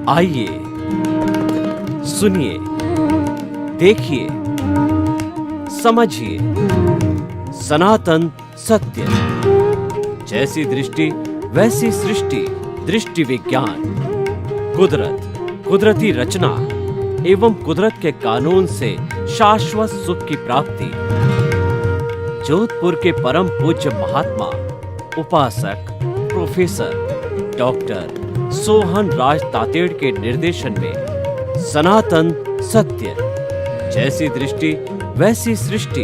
आइए, सुनिए, देखिए, समझिए सनातन सत्य। जैसी दृष्टि वैसी सृष्टि, दृष्टि विज्ञान। कुदरत, कुदरती रचना एवं कुदरत के कानून से शाश्वत सुख की प्राप्ति। जोधपुर के परम पूज्य महात्मा उपासक प्रोफेसर डॉक्टर सोहन राज तातेड़ के निर्देशन में सनातन सत्य। जैसी दृष्टि वैसी सृष्टि,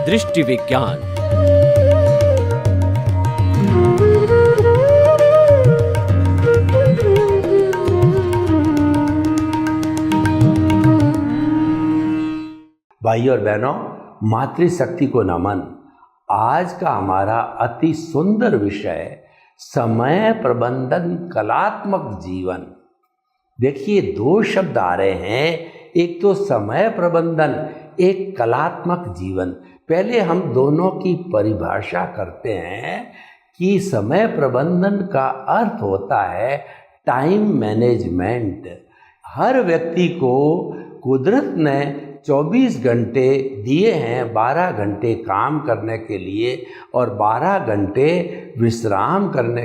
दृष्टि विज्ञान। भाई और बहनों, मातृशक्ति को नमन। आज का हमारा अति सुंदर विषय समय प्रबंधन कलात्मक जीवन। देखिए, दो शब्द आ रहे हैं, एक तो समय प्रबंधन, एक कलात्मक जीवन। पहले हम दोनों की परिभाषा करते हैं कि समय प्रबंधन का अर्थ होता है टाइम मैनेजमेंट। हर व्यक्ति को कुदरत ने 24 घंटे दिए हैं, 12 घंटे काम करने के लिए और 12 घंटे विश्राम करने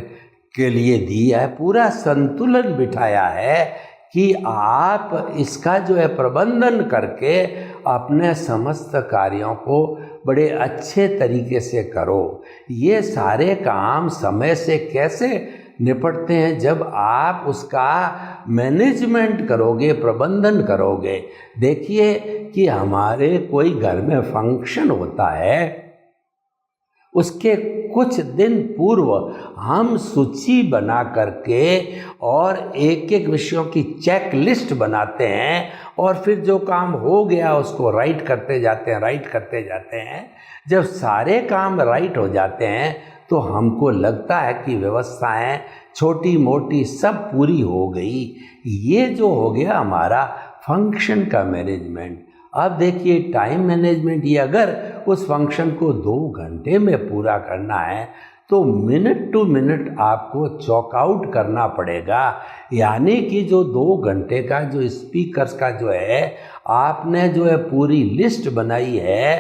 के लिए दिया है। पूरा संतुलन बिठाया है कि आप इसका जो है प्रबंधन करके अपने समस्त कार्यों को बड़े अच्छे तरीके से करो। ये सारे काम समय से कैसे निपटते हैं? जब आप उसका मैनेजमेंट करोगे, प्रबंधन करोगे। देखिए कि हमारे कोई घर में फंक्शन होता है, उसके कुछ दिन पूर्व हम सूची बना करके और एक एक विषयों की चेक लिस्ट बनाते हैं और फिर जो काम हो गया उसको राइट करते जाते हैं। जब सारे काम राइट हो जाते हैं तो हमको लगता है कि व्यवस्थाएं छोटी मोटी सब पूरी हो गई। ये जो हो गया हमारा फंक्शन का मैनेजमेंट। अब देखिए टाइम मैनेजमेंट, ये अगर उस फंक्शन को 2 घंटे में पूरा करना है तो मिनट टू मिनट आपको चॉक आउट करना पड़ेगा। यानी कि जो 2 घंटे का जो स्पीकर्स का जो है आपने जो है पूरी लिस्ट बनाई है,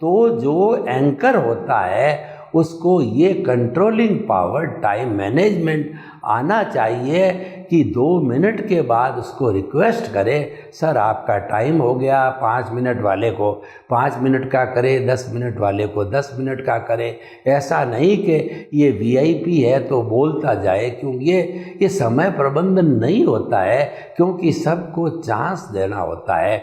तो जो एंकर होता है उसको ये कंट्रोलिंग पावर, टाइम मैनेजमेंट आना चाहिए कि 2 मिनट के बाद उसको रिक्वेस्ट करे, सर आपका टाइम हो गया। 5 मिनट वाले को 5 मिनट का करे, 10 मिनट वाले को 10 मिनट का करे। ऐसा नहीं कि ये वीआईपी है तो बोलता जाए, क्योंकि ये समय प्रबंधन नहीं होता है, क्योंकि सबको चांस देना होता है।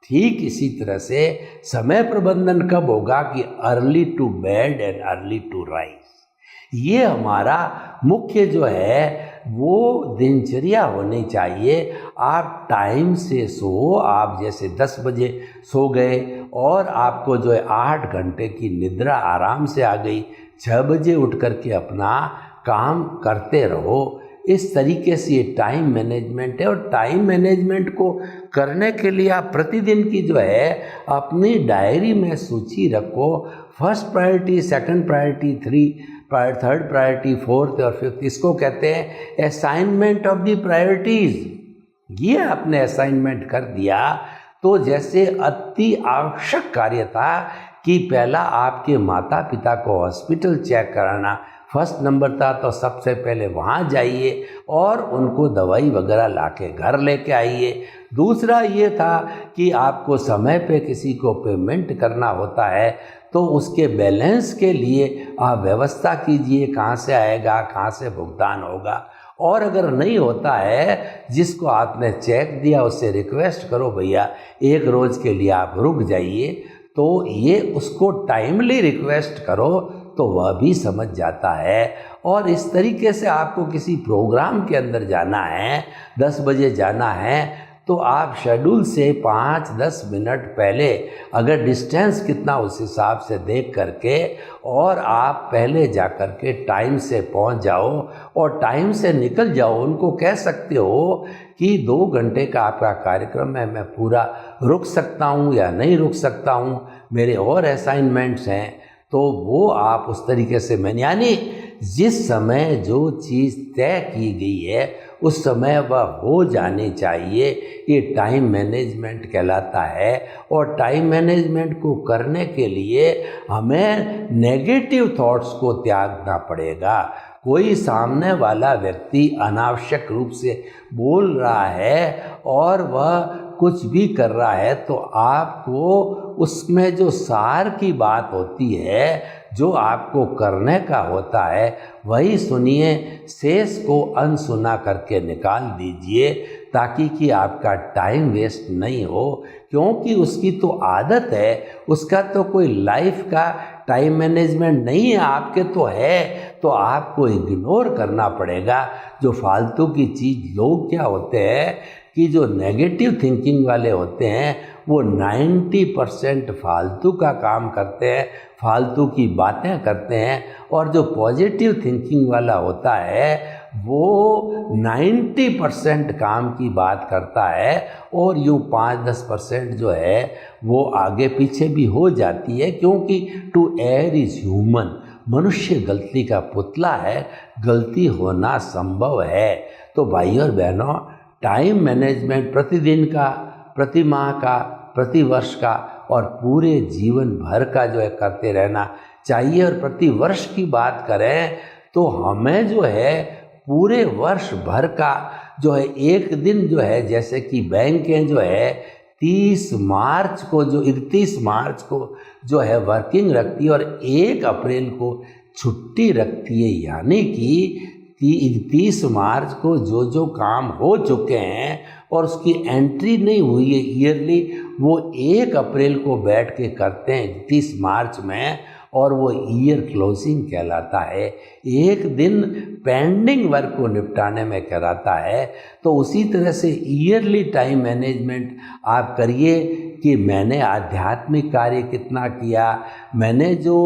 ठीक इसी तरह से समय प्रबंधन कब होगा कि early to bed and early to rise. ये हमारा मुख्य जो है वो दिनचर्या होनी चाहिए। आप टाइम से सो, आप जैसे 10 बजे सो गए और आपको जो है 8 घंटे की निद्रा आराम से आ गई, 6 बजे उठ करके अपना काम करते रहो। इस तरीके से ये टाइम मैनेजमेंट है। और टाइम मैनेजमेंट को करने के लिए आप प्रतिदिन की जो है अपनी डायरी में सूची रखो। First priority, second priority, third priority, fourth और फिफ्थ। इसको कहते हैं असाइनमेंट ऑफ द प्रायोरिटीज़। ये आपने असाइनमेंट कर दिया तो जैसे अति आवश्यक कार्य था कि पहला आपके माता पिता को हॉस्पिटल चेक कराना फर्स्ट नंबर था, तो सबसे पहले वहाँ जाइए और उनको दवाई वगैरह लाके घर लेके आइए। दूसरा ये था कि आपको समय पे किसी को पेमेंट करना होता है तो उसके बैलेंस के लिए आप व्यवस्था कीजिए, कहाँ से आएगा, कहाँ से भुगतान होगा। और अगर नहीं होता है, जिसको आपने चेक दिया उससे रिक्वेस्ट करो, भैया 1 रोज़ के लिए आप रुक जाइए। तो ये उसको टाइमली रिक्वेस्ट करो तो वह भी समझ जाता है। और इस तरीके से आपको किसी प्रोग्राम के अंदर जाना है, 10 बजे जाना है, तो आप शेड्यूल से 5-10 मिनट पहले, अगर डिस्टेंस कितना उस हिसाब से देख करके, और आप पहले जा कर के टाइम से पहुंच जाओ और टाइम से निकल जाओ। उनको कह सकते हो कि 2 घंटे का आपका कार्यक्रम है, मैं पूरा रुक सकता हूं या नहीं रुक सकता हूं, मेरे और असाइनमेंट्स हैं। तो वो आप उस तरीके से यानी जिस समय जो चीज़ तय की गई है उस समय वह हो जानी चाहिए। ये टाइम मैनेजमेंट कहलाता है। और टाइम मैनेजमेंट को करने के लिए हमें नेगेटिव थॉट्स को त्यागना पड़ेगा। कोई सामने वाला व्यक्ति अनावश्यक रूप से बोल रहा है और वह कुछ भी कर रहा है, तो आपको उसमें जो सार की बात होती है, जो आपको करने का होता है, वही सुनिए, शेष को अनसुना करके निकाल दीजिए, ताकि कि आपका टाइम वेस्ट नहीं हो। क्योंकि उसकी तो आदत है, उसका तो कोई लाइफ का टाइम मैनेजमेंट नहीं है, आपके तो है। तो आपको इग्नोर करना पड़ेगा जो फालतू की चीज़। लोग क्या होते हैं कि जो नेगेटिव थिंकिंग वाले होते हैं, वो 90% फालतू का काम करते हैं, फालतू की बातें करते हैं। और जो पॉजिटिव थिंकिंग वाला होता है, वो 90% काम की बात करता है, और यूँ 5-10% जो है वो आगे पीछे भी हो जाती है। क्योंकि टू एयर इज़ ह्यूमन, मनुष्य गलती का पुतला है, गलती होना संभव है। तो भाई और बहनों, टाइम मैनेजमेंट प्रतिदिन का, प्रति माह का, प्रति वर्ष का और पूरे जीवन भर का जो है करते रहना चाहिए। और प्रति वर्ष की बात करें तो हमें जो है पूरे वर्ष भर का जो है एक दिन जो है, जैसे कि बैंकें जो है 31 मार्च को जो है वर्किंग रखती है और 1 अप्रैल को छुट्टी रखती है। यानी कि 31 मार्च को जो काम हो चुके हैं और उसकी एंट्री नहीं हुई है ईयरली, वो 1 अप्रैल को बैठ के करते हैं 31 मार्च में, और वो ईयर क्लोजिंग कहलाता है। एक दिन पेंडिंग वर्क को निपटाने में कहलाता है। तो उसी तरह से ईयरली टाइम मैनेजमेंट आप करिए कि मैंने आध्यात्मिक कार्य कितना किया, मैंने जो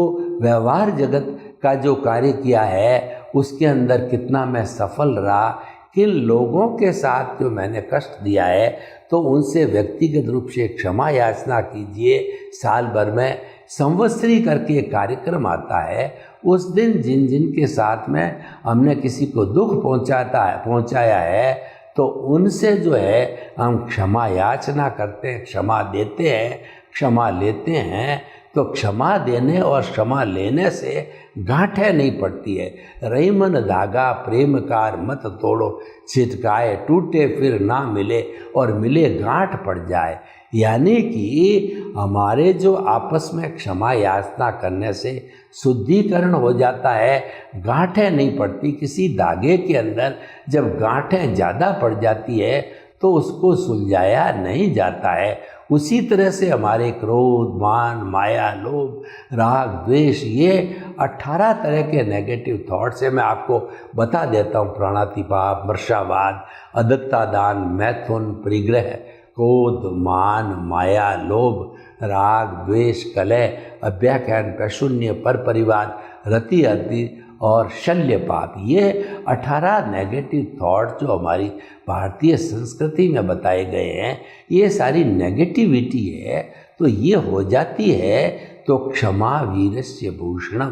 व्यवहार जगत का जो कार्य किया है उसके अंदर कितना मैं सफल रहा, किन लोगों के साथ जो मैंने कष्ट दिया है तो उनसे व्यक्तिगत रूप से क्षमा याचना कीजिए। साल भर में संवत्सरी करके एक कार्यक्रम आता है, उस दिन जिन जिन के साथ में हमने किसी को दुख पहुंचाया है तो उनसे जो है हम क्षमा याचना करते हैं, क्षमा देते हैं, क्षमा लेते हैं। तो क्षमा देने और क्षमा लेने से गांठें नहीं पड़ती है। रही मन धागा प्रेम कार मत तोड़ो, छिटकाए टूटे फिर ना मिले और मिले गांठ पड़ जाए। यानी कि हमारे जो आपस में क्षमा याचना करने से शुद्धिकरण हो जाता है, गांठें नहीं पड़ती। किसी धागे के अंदर जब गांठें ज़्यादा पड़ जाती है तो उसको सुलझाया नहीं जाता है। उसी तरह से हमारे क्रोध, मान, माया, लोभ, राग, द्वेष, ये 18 तरह के नेगेटिव थॉट्स है। मैं आपको बता देता हूँ। प्राणातिपात, मर्शावाद, अदत्ता दान, मैथुन, परिग्रह, क्रोध, मान, माया, लोभ, राग, द्वेष, कलह, अभ्याख्यान, प्रशून्य, पर परिवाद, रति अति और शल्यपात, ये 18 नेगेटिव थॉट जो हमारी भारतीय संस्कृति में बताए गए हैं, ये सारी नेगेटिविटी है। तो ये हो जाती है तो क्षमा वीरस्य भूषणम,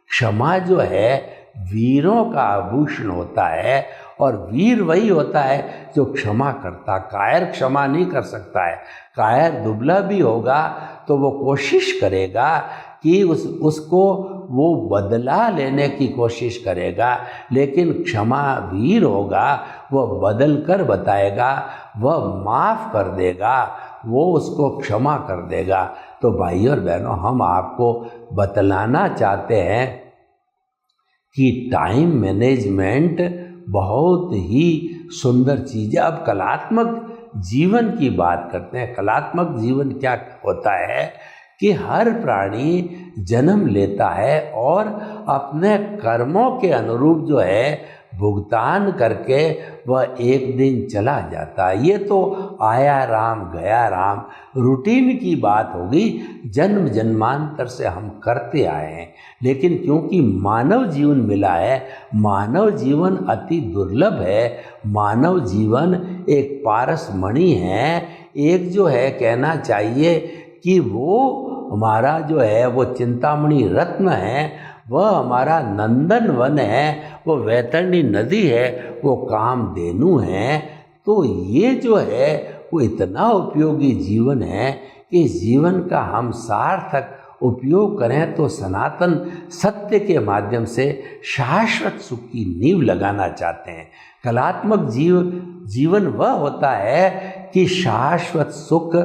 क्षमा जो है वीरों का आभूषण होता है। और वीर वही होता है जो क्षमा करता, कायर क्षमा नहीं कर सकता है। कायर दुबला भी होगा तो वो कोशिश करेगा कि उसको वो बदला लेने की कोशिश करेगा, लेकिन क्षमा वीर होगा, वह बदल कर बताएगा, वह माफ़ कर देगा, वो उसको क्षमा कर देगा। तो भाई और बहनों, हम आपको बतलाना चाहते हैं कि टाइम मैनेजमेंट बहुत ही सुंदर चीज़ है। अब कलात्मक जीवन की बात करते हैं। कलात्मक जीवन क्या होता है कि हर प्राणी जन्म लेता है और अपने कर्मों के अनुरूप जो है भुगतान करके वह एक दिन चला जाता है। ये तो आया राम गया राम, रूटीन की बात होगी, जन्म जन्मांतर से हम करते आए हैं। लेकिन क्योंकि मानव जीवन मिला है, मानव जीवन अति दुर्लभ है, मानव जीवन एक पारस मणि है, एक जो है कहना चाहिए कि वो हमारा जो है वो चिंतामणि रत्न है, वह हमारा नंदन वन है, वो वैतरणी नदी है, वो कामधेनु है। तो ये जो है वो इतना उपयोगी जीवन है कि इस जीवन का हम सार्थक उपयोग करें तो सनातन सत्य के माध्यम से शाश्वत सुख की नींव लगाना चाहते हैं। कलात्मक जीवन वह होता है कि शाश्वत सुख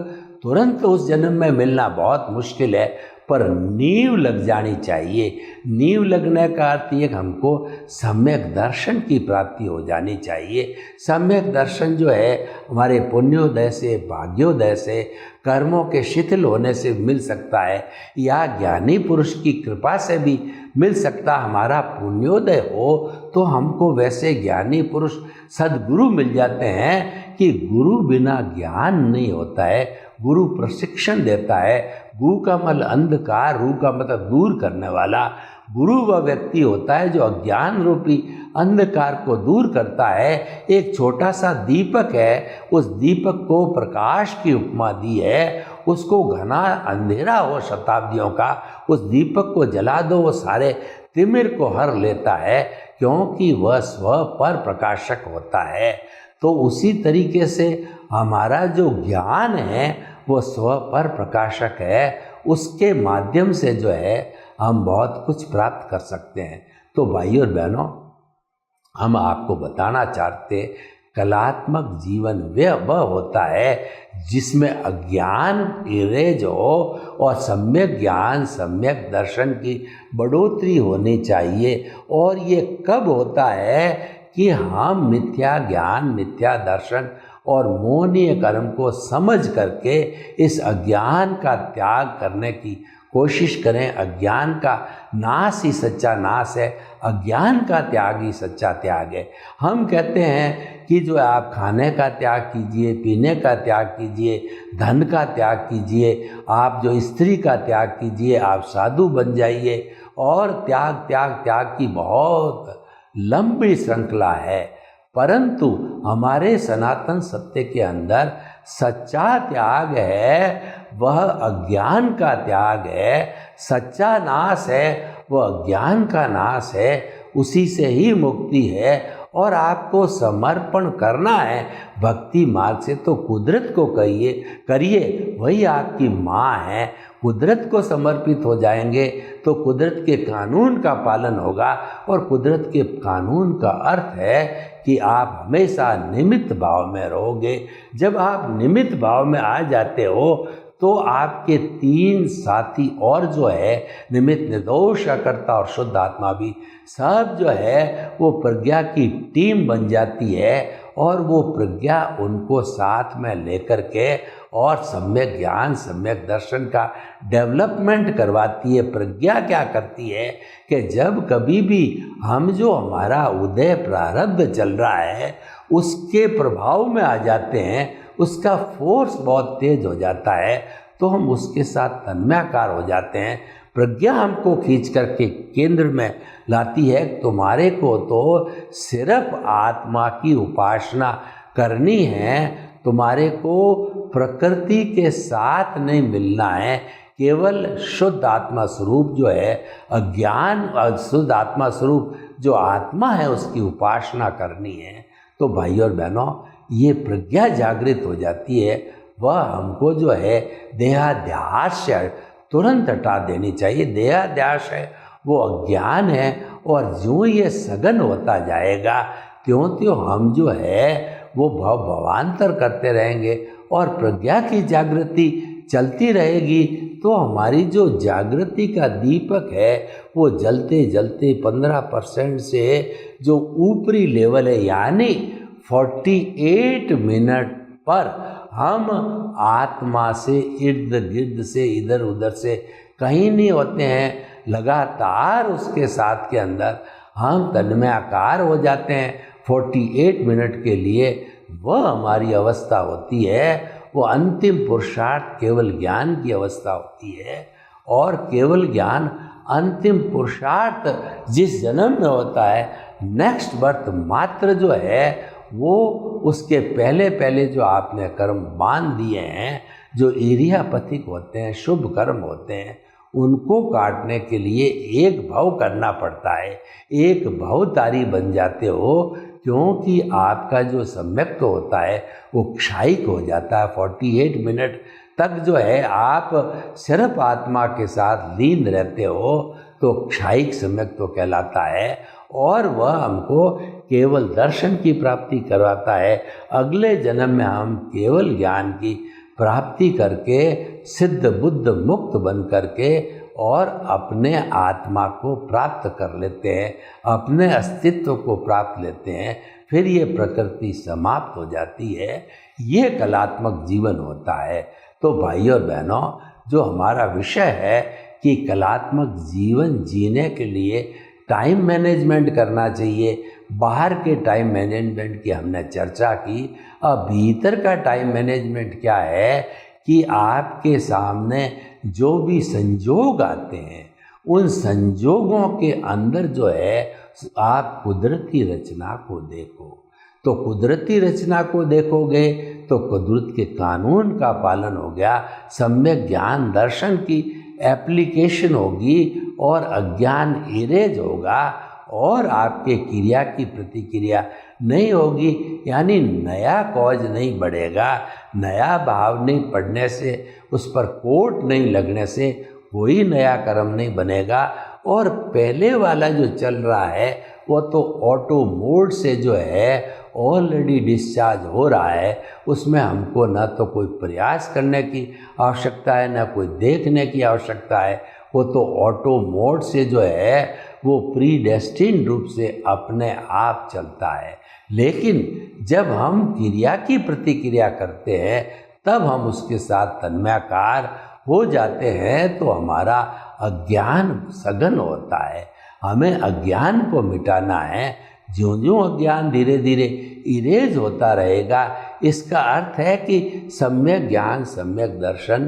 तुरंत उस जन्म में मिलना बहुत मुश्किल है, पर नींव लग जानी चाहिए। नींव लगने का अर्थ ये कि हमको सम्यक दर्शन की प्राप्ति हो जानी चाहिए। सम्यक दर्शन जो है हमारे पुण्योदय से, भाग्योदय से, कर्मों के शिथिल होने से मिल सकता है, या ज्ञानी पुरुष की कृपा से भी मिल सकता। हमारा पुण्योदय हो तो हमको वैसे ज्ञानी पुरुष सद्गुरु मिल जाते हैं कि गुरु बिना ज्ञान नहीं होता है। गुरु प्रशिक्षण देता है। गु का मतलब अंधकार, रू का मतलब दूर करने वाला। गुरु वह व्यक्ति होता है जो अज्ञान रूपी अंधकार को दूर करता है। एक छोटा सा दीपक है, उस दीपक को प्रकाश की उपमा दी है। उसको घना अंधेरा हो शताब्दियों का, उस दीपक को जला दो, वो सारे तिमिर को हर लेता है, क्योंकि वह स्व पर प्रकाशक होता है। तो उसी तरीके से हमारा जो ज्ञान है वो स्व पर प्रकाशक है। उसके माध्यम से जो है हम बहुत कुछ प्राप्त कर सकते हैं। तो भाइयों और बहनों, हम आपको बताना चाहते, कलात्मक जीवन वह होता है जिसमें अज्ञान इरेज हो और सम्यक ज्ञान, सम्यक दर्शन की बढ़ोतरी होनी चाहिए। और ये कब होता है कि हम मिथ्या ज्ञान, मिथ्या दर्शन और मोहनीय कर्म को समझ करके इस अज्ञान का त्याग करने की कोशिश करें। अज्ञान का नाश ही सच्चा नाश है, अज्ञान का त्याग ही सच्चा त्याग है। हम कहते हैं कि जो आप खाने का त्याग कीजिए, पीने का त्याग कीजिए, धन का त्याग कीजिए, आप जो स्त्री का त्याग कीजिए, आप साधु बन जाइए। और त्याग त्याग त्याग की बहुत लंबी श्रृंखला है, परंतु हमारे सनातन सत्य के अंदर सच्चा त्याग है वह अज्ञान का त्याग है। सच्चा नाश है वह अज्ञान का नाश है। उसी से ही मुक्ति है और आपको समर्पण करना है भक्ति मार्ग से। तो कुदरत को करिए, वही आपकी माँ है। कुदरत को समर्पित हो जाएंगे तो कुदरत के कानून का पालन होगा। और कुदरत के कानून का अर्थ है कि आप हमेशा निमित्त भाव में रहोगे। जब आप निमित्त भाव में आ जाते हो तो आपके तीन साथी और जो है निमित्त, निर्दोष, अकर्ता और शुद्ध आत्मा भी सब जो है वो प्रज्ञा की टीम बन जाती है। और वो प्रज्ञा उनको साथ में लेकर के और सम्यक ज्ञान, सम्यक दर्शन का डेवलपमेंट करवाती है। प्रज्ञा क्या करती है कि जब कभी भी हम जो हमारा उदय प्रारब्ध चल रहा है उसके प्रभाव में आ जाते हैं, उसका फोर्स बहुत तेज हो जाता है, तो हम उसके साथ तन्मयाकार हो जाते हैं। प्रज्ञा हमको खींच करके केंद्र में लाती है। तुम्हारे को तो सिर्फ आत्मा की उपासना करनी है, तुम्हारे को प्रकृति के साथ नहीं मिलना है। केवल शुद्ध आत्मा स्वरूप जो है, अज्ञान शुद्ध आत्मा स्वरूप जो आत्मा है उसकी उपासना करनी है। तो भाइयों और बहनों, ये प्रज्ञा जागृत हो जाती है, वह हमको जो है देहाध्यास से तुरंत हटा देनी चाहिए। देहाध्यास है वो अज्ञान है, और जो ये सघन होता जाएगा त्यों त्यों हम जो है वो भवांतर करते रहेंगे। और प्रज्ञा की जागृति चलती रहेगी तो हमारी जो जागृति का दीपक है वो जलते जलते 15% से जो ऊपरी लेवल है, यानी 48 मिनट पर हम आत्मा से इर्द गिर्द से इधर उधर से कहीं नहीं होते हैं। लगातार उसके साथ के अंदर हम तन्मयाकार हो जाते हैं 48 मिनट के लिए। वह हमारी अवस्था होती है, वो अंतिम पुरुषार्थ केवल ज्ञान की अवस्था होती है। और केवल ज्ञान अंतिम पुरुषार्थ जिस जन्म में होता है, नेक्स्ट बर्थ मात्र जो है वो उसके पहले पहले जो आपने कर्म बांध दिए हैं, जो एरिया पथिक होते हैं, शुभ कर्म होते हैं, उनको काटने के लिए एक भव करना पड़ता है, एक भवतारी बन जाते हो, क्योंकि आपका जो सम्यक्त होता है वो क्षायिक हो जाता है। 48 मिनट तक जो है आप सिर्फ आत्मा के साथ लीन रहते हो तो क्षायिक सम्यक्त तो कहलाता है, और वह हमको केवल दर्शन की प्राप्ति करवाता है। अगले जन्म में हम केवल ज्ञान की प्राप्ति करके सिद्ध बुद्ध मुक्त बन करके और अपने आत्मा को प्राप्त कर लेते हैं, अपने अस्तित्व को प्राप्त लेते हैं। फिर ये प्रकृति समाप्त हो जाती है। ये कलात्मक जीवन होता है। तो भाइयों और बहनों, जो हमारा विषय है कि कलात्मक जीवन जीने के लिए टाइम मैनेजमेंट करना चाहिए। बाहर के टाइम मैनेजमेंट की हमने चर्चा की। अब भीतर का टाइम मैनेजमेंट क्या है कि आपके सामने जो भी संजोग आते हैं उन संजोगों के अंदर जो है आप कुदरती रचना को देखो। तो कुदरती रचना को देखोगे तो कुदरत के कानून का पालन हो गया, सम्यक ज्ञान दर्शन की एप्लीकेशन होगी और अज्ञान इरेज होगा और आपके क्रिया की प्रतिक्रिया नहीं होगी। यानी नया कॉज नहीं बढ़ेगा, नया भाव नहीं पड़ने से, उस पर कोट नहीं लगने से कोई नया कर्म नहीं बनेगा। और पहले वाला जो चल रहा है वो तो ऑटो मोड से जो है ऑलरेडी डिस्चार्ज हो रहा है। उसमें हमको न तो कोई प्रयास करने की आवश्यकता है, न कोई देखने की आवश्यकता है। वो तो ऑटो मोड से जो है वो प्री डेस्टिन्ड रूप से अपने आप चलता है। लेकिन जब हम क्रिया की प्रतिक्रिया करते हैं तब हम उसके साथ तन्मयाकार हो जाते हैं, तो हमारा अज्ञान सघन होता है। हमें अज्ञान को मिटाना है। ज्यों ज्यों अज्ञान धीरे धीरे इरेज होता रहेगा, इसका अर्थ है कि सम्यक ज्ञान सम्यक दर्शन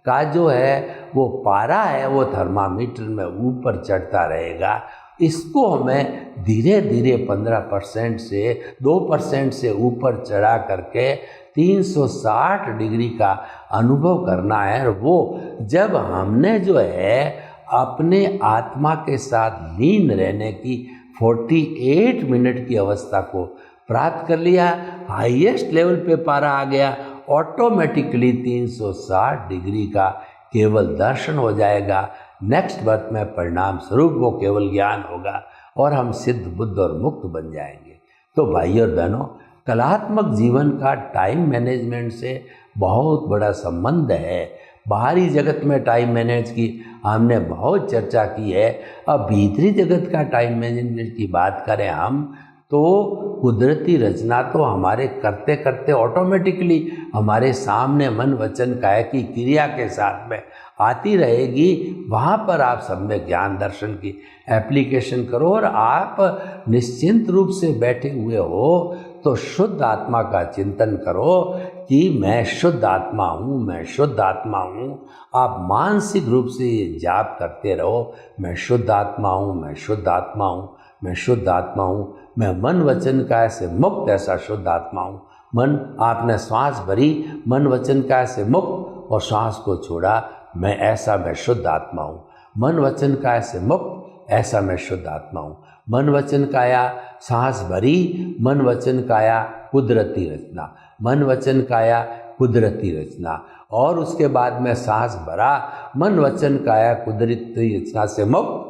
का जो है वो पारा है वो थर्मामीटर में ऊपर चढ़ता रहेगा। इसको हमें धीरे धीरे 15% से 2% से ऊपर चढ़ा करके 360 डिग्री का अनुभव करना है। और वो जब हमने जो है अपने आत्मा के साथ लीन रहने की 48 मिनट की अवस्था को प्राप्त कर लिया, हाईएस्ट लेवल पे पारा आ गया, ऑटोमेटिकली 360 डिग्री का केवल दर्शन हो जाएगा। नेक्स्ट बर्थ में परिणाम स्वरूप वो केवल ज्ञान होगा और हम सिद्ध बुद्ध और मुक्त बन जाएंगे। तो भाइयों और बहनों, कलात्मक जीवन का टाइम मैनेजमेंट से बहुत बड़ा संबंध है। बाहरी जगत में टाइम मैनेज की हमने बहुत चर्चा की है। अब भीतरी जगत का टाइम मैनेजमेंट की बात करें हम, तो कुदरती रचना तो हमारे करते करते ऑटोमेटिकली हमारे सामने मन वचन काया की क्रिया के साथ में आती रहेगी। वहाँ पर आप सम्यक ज्ञान दर्शन की एप्लीकेशन करो और आप निश्चिंत रूप से बैठे हुए हो तो शुद्ध आत्मा का चिंतन करो कि मैं शुद्ध आत्मा हूँ, मैं शुद्ध आत्मा हूँ। आप मानसिक रूप से ये जाप करते रहो, मैं शुद्ध आत्मा हूँ, मैं शुद्ध आत्मा हूँ, मैं शुद्ध आत्मा हूँ, मैं मन वचन काया से मुक्त ऐसा शुद्ध आत्मा हूँ। मन आपने श्वास भरी, मन वचन काया से मुक्त और श्वास को छोड़ा, मैं शुद्ध आत्मा हूँ। मन वचन काया से मुक्त ऐसा मैं शुद्ध आत्मा हूँ। मन वचन काया सांस भरी, मन वचन काया कुदरती रचना, मन वचन काया कुदरती रचना, और उसके बाद में सांस भरा, मन वचन काया कुदरती रचना से मुक्त,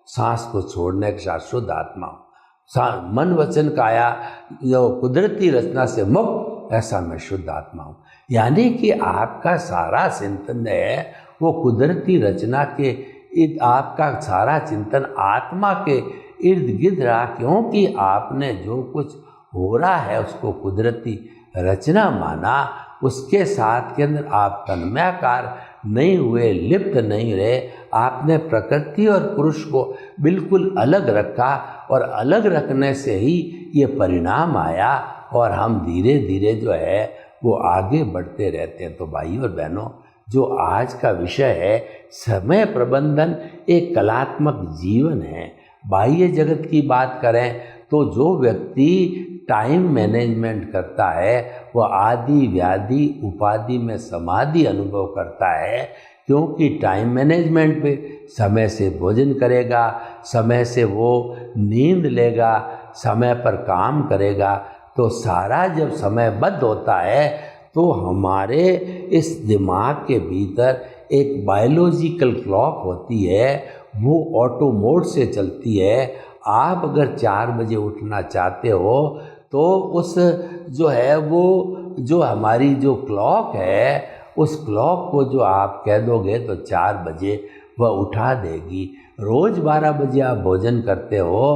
सांस को छोड़ने के साथ शुद्ध आत्मा हूँ। मन वचन काया जो कुदरती रचना से मुक्त ऐसा मैं शुद्ध आत्मा हूँ। यानी कि आपका सारा चिंतन है वो कुदरती रचना के आपका सारा चिंतन आत्मा के इर्द गिर्द रहा, क्योंकि आपने जो कुछ हो रहा है उसको कुदरती रचना माना। उसके साथ के अंदर आप तन्मयाकार नहीं हुए, लिप्त नहीं रहे। आपने प्रकृति और पुरुष को बिल्कुल अलग रखा और अलग रखने से ही ये परिणाम आया और हम धीरे धीरे जो है वो आगे बढ़ते रहते हैं। तो भाइयों और बहनों, जो आज का विषय है समय प्रबंधन एक कलात्मक जीवन है। बाह्य जगत की बात करें तो जो व्यक्ति टाइम मैनेजमेंट करता है वह आदि व्याधि उपाधि में समाधि अनुभव करता है, क्योंकि टाइम मैनेजमेंट पे समय से भोजन करेगा, समय से वो नींद लेगा, समय पर काम करेगा, तो सारा जब समयबद्ध होता है तो हमारे इस दिमाग के भीतर एक बायोलॉजिकल क्लॉक होती है, वो ऑटो मोड से चलती है। आप अगर 4 बजे उठना चाहते हो तो उस जो है वो जो हमारी जो क्लॉक है, उस क्लॉक को जो आप कह दोगे तो 4 बजे वह उठा देगी। रोज़ 12 बजे आप भोजन करते हो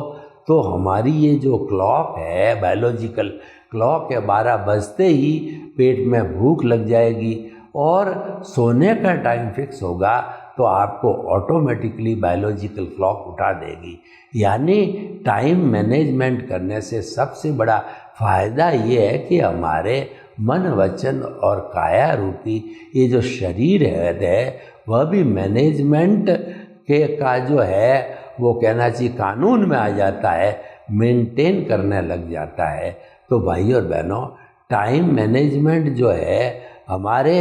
तो हमारी ये जो क्लॉक है, बायोलॉजिकल क्लॉक है, 12 बजते ही पेट में भूख लग जाएगी और सोने का टाइम फिक्स होगा तो आपको ऑटोमेटिकली बायोलॉजिकल क्लॉक उठा देगी। यानी टाइम मैनेजमेंट करने से सबसे बड़ा फ़ायदा ये है कि हमारे मन, वचन और काया रूपी ये जो शरीर है वह भी मैनेजमेंट के का जो है वो कहना चाहिए कानून में आ जाता है, मेंटेन करने लग जाता है। तो भाई और बहनों, टाइम मैनेजमेंट जो है हमारे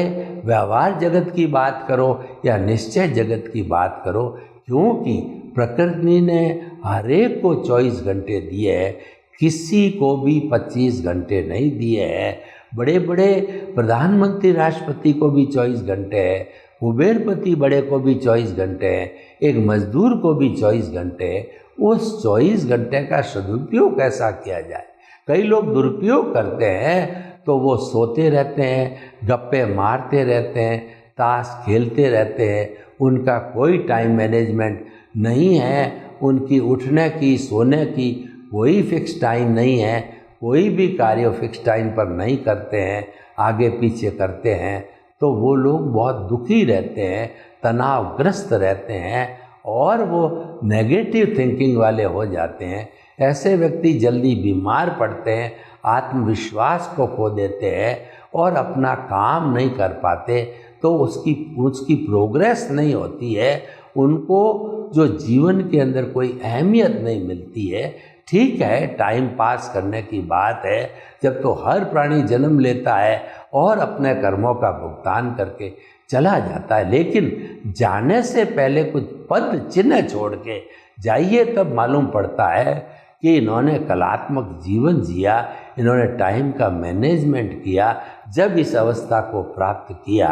व्यवहार जगत की बात करो या निश्चय जगत की बात करो, क्योंकि प्रकृति ने हर एक को 24 घंटे दिए हैं, किसी को भी 25 घंटे नहीं दिए हैं। बड़े बड़े प्रधानमंत्री, राष्ट्रपति को भी 24 घंटे है, कुबेरपति बड़े को भी 24 घंटे हैं, एक मजदूर को भी 24 घंटे है। उस 24 घंटे का सदुपयोग कैसा किया जाए? कई लोग दुरुपयोग करते हैं तो वो सोते रहते हैं, गप्पे मारते रहते हैं, ताश खेलते रहते हैं, उनका कोई टाइम मैनेजमेंट नहीं है, उनकी उठने की, सोने की कोई फिक्स टाइम नहीं है, कोई भी कार्य फिक्स टाइम पर नहीं करते हैं, आगे पीछे करते हैं, तो वो लोग बहुत दुखी रहते हैं, तनावग्रस्त रहते हैं और वो नेगेटिव थिंकिंग वाले हो जाते हैं। ऐसे व्यक्ति जल्दी बीमार पड़ते हैं, आत्मविश्वास को खो देते हैं और अपना काम नहीं कर पाते, तो उसकी प्रोग्रेस नहीं होती है, उनको जो जीवन के अंदर कोई अहमियत नहीं मिलती है। ठीक है, टाइम पास करने की बात है, जब तो हर प्राणी जन्म लेता है और अपने कर्मों का भुगतान करके चला जाता है, लेकिन जाने से पहले कुछ पद चिन्ह छोड़ के जाइए, तब मालूम पड़ता है कि इन्होंने कलात्मक जीवन जिया, इन्होंने टाइम का मैनेजमेंट किया, जब इस अवस्था को प्राप्त किया।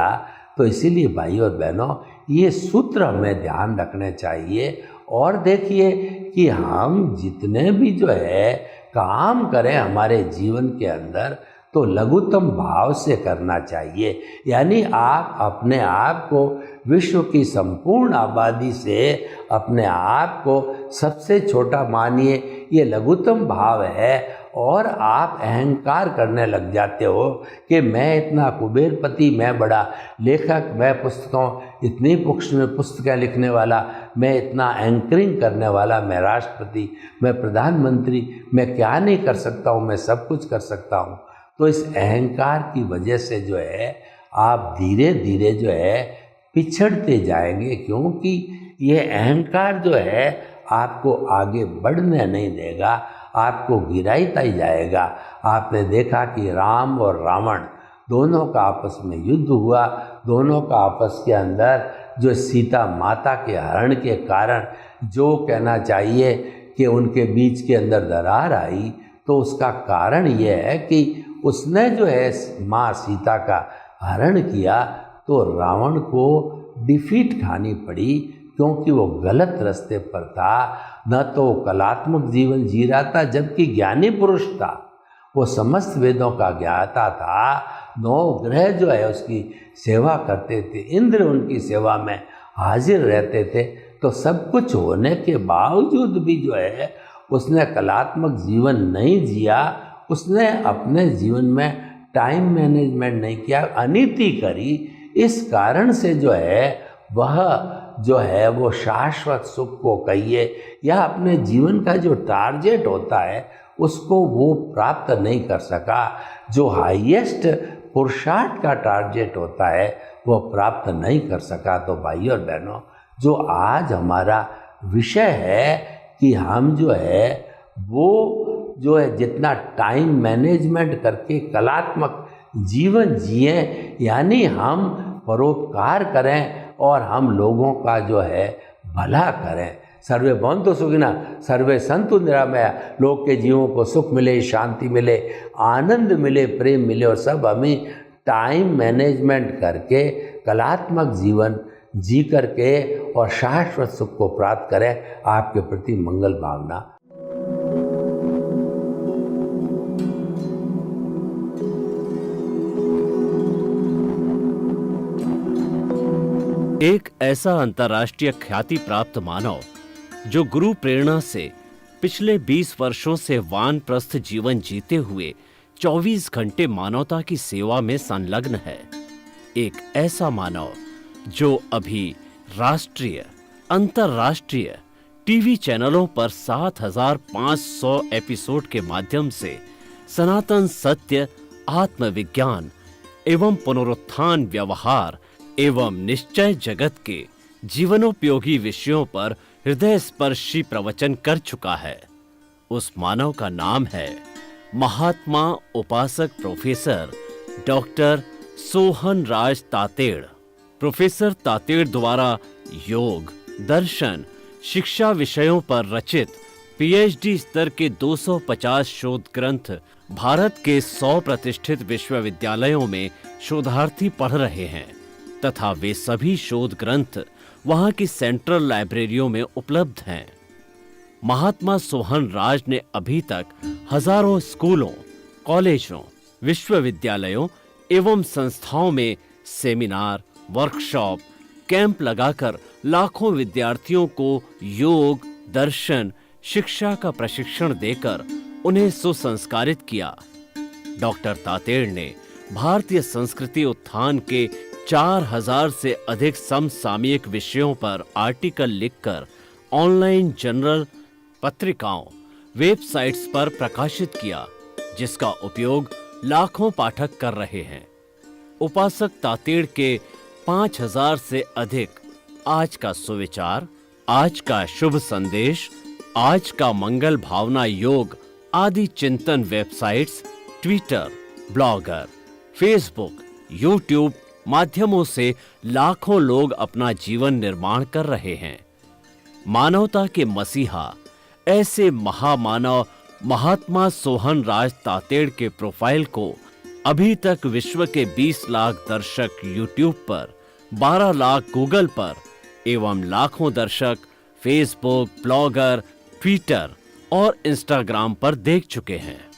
तो इसीलिए भाई और बहनों, ये सूत्र हमें ध्यान रखने चाहिए। और देखिए कि हम जितने भी जो है काम करें हमारे जीवन के अंदर, तो लघुतम भाव से करना चाहिए। यानी आप अपने आप को विश्व की संपूर्ण आबादी से अपने आप को सबसे छोटा मानिए, ये लघुतम भाव है। और आप अहंकार करने लग जाते हो कि मैं इतना कुबेरपति, मैं बड़ा लेखक, मैं इतनी पुस्तकें लिखने वाला, मैं इतना एंकरिंग करने वाला, मैं राष्ट्रपति, मैं प्रधानमंत्री, मैं क्या नहीं कर सकता हूँ, मैं सब कुछ कर सकता हूँ। तो इस अहंकार की वजह से जो है आप धीरे धीरे जो है पिछड़ते जाएंगे, क्योंकि ये अहंकार जो है आपको आगे बढ़ने नहीं देगा, आपको गिराता ही जाएगा। आपने देखा कि राम और रावण दोनों का आपस में युद्ध हुआ, दोनों का आपस के अंदर जो सीता माता के हरण के कारण जो कहना चाहिए कि उनके बीच के अंदर दरार आई, तो उसका कारण ये है कि उसने जो है माँ सीता का हरण किया, तो रावण को डिफीट खानी पड़ी, क्योंकि वो गलत रास्ते पर था। न तो कलात्मक जीवन जी रहा था, जबकि ज्ञानी पुरुष था, वो समस्त वेदों का ज्ञाता था, 9 ग्रह जो है उसकी सेवा करते थे, इंद्र उनकी सेवा में हाजिर रहते थे। तो सब कुछ होने के बावजूद भी जो है उसने कलात्मक जीवन नहीं जिया, उसने अपने जीवन में टाइम मैनेजमेंट नहीं किया, अनीति करी। इस कारण से जो है वह जो है वो शाश्वत सुख को कहिए या अपने जीवन का जो टारगेट होता है उसको वो प्राप्त नहीं कर सका। जो हाईएस्ट पुरुषार्थ का टारगेट होता है वो प्राप्त नहीं कर सका। तो भाई और बहनों, जो आज हमारा विषय है कि हम जो है वो जो है जितना टाइम मैनेजमेंट करके कलात्मक जीवन जिए, यानी हम परोपकार करें और हम लोगों का जो है भला करें। सर्वे भवन्तु सुखिनः, सर्वे सन्तु निरामया। लोग के जीवों को सुख मिले, शांति मिले, आनंद मिले, प्रेम मिले और सब हमें टाइम मैनेजमेंट करके कलात्मक जीवन जी करके और शाश्वत सुख को प्राप्त करें। आपके प्रति मंगल भावना। एक ऐसा अंतर्राष्ट्रीय ख्याति प्राप्त मानव जो गुरु प्रेरणा से पिछले 20 वर्षों से वानप्रस्थ जीवन जीते हुए 24 घंटे मानवता की सेवा में संलग्न है। एक ऐसा मानव जो अभी राष्ट्रीय, अंतर्राष्ट्रीय टीवी चैनलों पर 7,500 एपिसोड के माध्यम से सनातन सत्य, आत्मविज्ञान एवं पुनरुत्थान, व्यवहार एवं निश्चय जगत के जीवनोपयोगी विषयों पर हृदय स्पर्शी प्रवचन कर चुका है। उस मानव का नाम है महात्मा उपासक प्रोफेसर डॉक्टर सोहन राज तातेड़। प्रोफेसर तातेड़ द्वारा योग, दर्शन, शिक्षा विषयों पर रचित पीएचडी स्तर के 250 शोध ग्रंथ भारत के 100 प्रतिष्ठित विश्वविद्यालयों में शोधार्थी पढ़ रहे हैं तथा वे सभी शोध ग्रंथ वहां की सेंट्रल लाइब्रेरियों में उपलब्ध हैं। महात्मा सोहन राज ने अभी तक हजारों स्कूलों, कॉलेजों, विश्वविद्यालयों एवं संस्थाओं में सेमिनार, वर्कशॉप, कैंप लगाकर लाखों विद्यार्थियों को योग, दर्शन, शिक्षा का प्रशिक्षण देकर उन्हें सुसंस्कारित किया। डॉक्टर तातेड़ ने भारतीय संस्कृति उत्थान के 4000 से अधिक समसामयिक विषयों पर आर्टिकल लिखकर ऑनलाइन जर्नल, पत्रिकाओं, वेबसाइट्स पर प्रकाशित किया, जिसका उपयोग लाखों पाठक कर रहे हैं। उपासक तातेड़ के 5000 से अधिक आज का सुविचार, आज का शुभ संदेश, आज का मंगल भावना योग आदि चिंतन websites, Twitter, blogger, Facebook, YouTube माध्यमों से लाखों लोग अपना जीवन निर्माण कर रहे हैं। मानवता के मसीहा ऐसे महामानव महात्मा सोहन राज तातेड़ के प्रोफाइल को अभी तक विश्व के 20 लाख दर्शक यूट्यूब पर, 12 लाख गूगल पर एवं लाखों दर्शक फेसबुक, ब्लॉगर, ट्विटर और इंस्टाग्राम पर देख चुके हैं।